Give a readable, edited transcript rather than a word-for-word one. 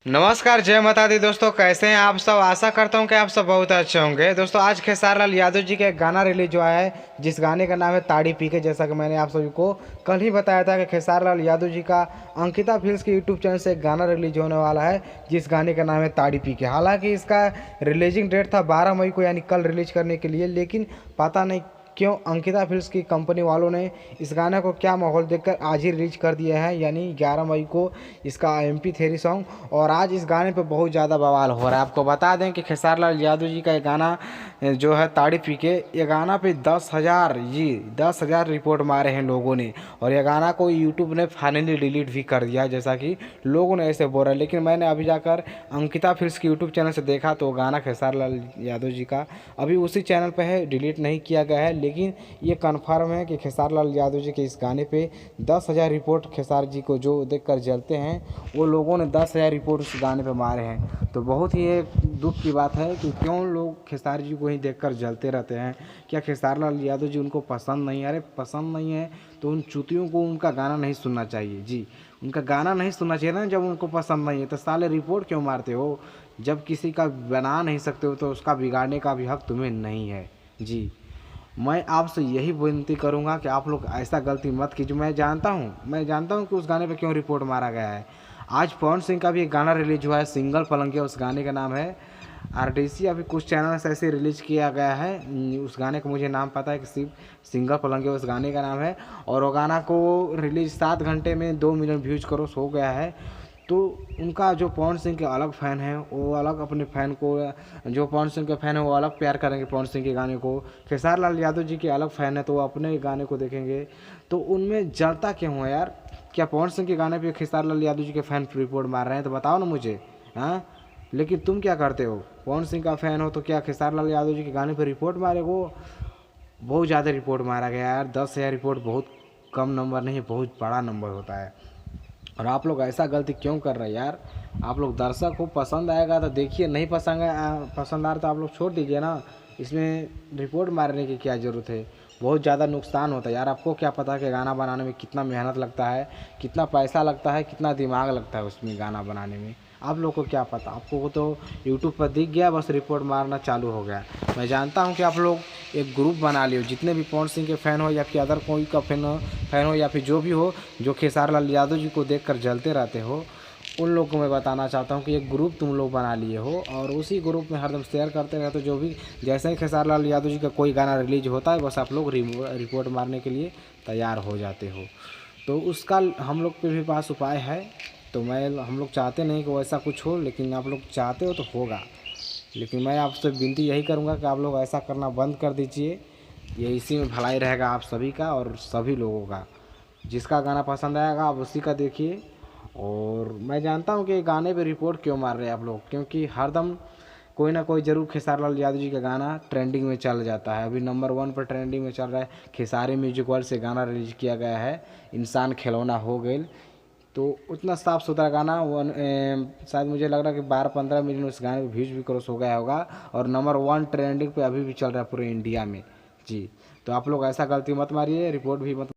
नमस्कार, जय माता दी दोस्तों। कैसे हैं आप सब? आशा करता हूं कि आप सब बहुत अच्छे होंगे। दोस्तों, आज खेसारी लाल यादव जी का एक गाना रिलीज हुआ है, जिस गाने का नाम है ताड़ी पी के। जैसा कि मैंने आप सभी को कल ही बताया था कि खेसारी लाल यादव जी का अंकिता फिल्म्स के यूट्यूब चैनल से एक गाना रिलीज होने वाला है, जिस गाने का नाम है ताड़ी पी के। हालांकि इसका रिलीजिंग डेट था 12 मई को, यानी कल रिलीज करने के लिए, लेकिन पता नहीं क्यों अंकिता फिल्म्स की कंपनी वालों ने इस गाने को क्या माहौल देखकर आज ही रिलीज कर दिया है, यानी 11 मई को इसका MP3 सॉन्ग। और आज इस गाने पे बहुत ज़्यादा बवाल हो रहा है। आपको बता दें कि खेसारी लाल यादव जी का ये गाना जो है ताड़ी पी के, ये गाना पे 10,000 रिपोर्ट मारे हैं लोगों ने। और ये गाना को यूट्यूब ने फाइनली डिलीट भी कर दिया, जैसा कि लोगों ने ऐसे बोला। लेकिन मैंने अभी जाकर अंकिता फिल्म्स के यूट्यूब चैनल से देखा तो गाना खेसारी लाल यादव जी का अभी उसी चैनल पे है, डिलीट नहीं किया गया है। लेकिन ये कन्फर्म है कि खेसारी लाल यादव जी के इस गाने पे 10,000 रिपोर्ट खेसारी जी को जो देखकर जलते हैं, वो लोगों ने 10,000 रिपोर्ट उस गाने पे मारे हैं। तो बहुत ही एक दुख की बात है कि क्यों लोग खेसारी जी को ही देखकर जलते रहते हैं। क्या खेसारी लाल यादव जी उनको पसंद नहीं है? अरे पसंद नहीं है तो उन चूतियों को उनका गाना नहीं सुनना चाहिए। जी, उनका गाना नहीं सुनना चाहिए ना। जब उनको पसंद नहीं है तो साले रिपोर्ट क्यों मारते हो? जब किसी का बना नहीं सकते हो तो उसका बिगाड़ने का भी हक तुम्हें नहीं है। जी, मैं आपसे यही विनती करूंगा कि आप लोग ऐसा गलती मत कीजिए। मैं जानता हूं कि उस गाने पे क्यों रिपोर्ट मारा गया है। आज पवन सिंह का भी एक गाना रिलीज हुआ है, सिंगल पलंगिया। उस गाने का नाम है RDC। अभी कुछ चैनल से ऐसे रिलीज किया गया है। उस गाने का मुझे नाम पता है कि सिर्फ सिंगल पलंगिया उस गाने का नाम है। और वो गाना को रिलीज 7 घंटे में 2 मिलियन व्यूज क्रॉस हो गया है। तो उनका जो पवन सिंह के अलग फ़ैन है, वो अलग अपने फ़ैन को, जो पवन सिंह के फ़ैन है वो अलग प्यार करेंगे पवन सिंह के गाने को। खेसारी लाल यादव जी के अलग फ़ैन है तो वो अपने गाने को देखेंगे। तो उनमें जलता क्यों है यार? क्या पवन सिंह के गाने पे खेसारी लाल यादव जी के फ़ैन रिपोर्ट मार रहे हैं? तो बताओ ना मुझे। हाँ, लेकिन तुम क्या करते हो? पवन सिंह का फ़ैन हो तो क्या खेसारी लाल यादव जी के गाने पर रिपोर्ट मारे? वो बहुत ज़्यादा रिपोर्ट मारा गया यार। 10,000 रिपोर्ट बहुत कम नंबर नहीं है, बहुत बड़ा नंबर होता है। और आप लोग ऐसा गलती क्यों कर रहे हैं यार? आप लोग दर्शक को पसंद आएगा तो देखिए, नहीं पसंद आ रहा तो आप लोग छोड़ दीजिए ना। इसमें रिपोर्ट मारने की क्या ज़रूरत है? बहुत ज़्यादा नुकसान होता है यार। आपको क्या पता कि गाना बनाने में कितना मेहनत लगता है, कितना पैसा लगता है, कितना दिमाग लगता है उसमें गाना बनाने में। आप लोग को क्या पता? आपको को तो यूट्यूब पर दिख गया, बस रिपोर्ट मारना चालू हो गया। मैं जानता हूँ कि आप लोग एक ग्रुप बना लियो, जितने भी पवन सिंह के फ़ैन हो या फिर अदर कोई का फ़ैन हो या फिर जो भी हो, जो खेसारी लाल यादव जी को देखकर जलते रहते हो, उन लोग को मैं बताना चाहता हूँ कि एक ग्रुप तुम लोग बना लिए हो और उसी ग्रुप में हरदम शेयर करते रहते हो। जो भी जैसे ही खेसारी लाल यादव जी का कोई गाना रिलीज होता है, बस आप लोग रिपोर्ट मारने के लिए तैयार हो जाते हो। तो उसका हम लोग के भी पास उपाय है। तो हम लोग चाहते नहीं कि वैसा कुछ हो, लेकिन आप लोग चाहते हो तो होगा। लेकिन मैं आपसे विनती यही करूँगा कि आप लोग ऐसा करना बंद कर दीजिए। ये इसी में भलाई रहेगा आप सभी का और सभी लोगों का। जिसका गाना पसंद आएगा आप उसी का देखिए। और मैं जानता हूँ कि गाने पे रिपोर्ट क्यों मार रहे हैं आप लोग, क्योंकि हरदम कोई ना कोई ज़रूर खेसारी लाल यादव जी का गाना ट्रेंडिंग में चल जाता है। अभी नंबर 1 पर ट्रेंडिंग में चल रहा है। खेसारी म्यूजिक वर्ल्ड से गाना रिलीज किया गया है, इंसान खिलौना हो गए। तो उतना साफ़ सुथरा गाना शायद मुझे लग रहा है कि 12-15 मिलियन उस गाने पे व्यूज भी क्रॉस हो गया होगा। और नंबर 1 ट्रेंडिंग पे अभी भी चल रहा है पूरे इंडिया में। जी, तो आप लोग ऐसा गलती मत मारिए, रिपोर्ट भी मत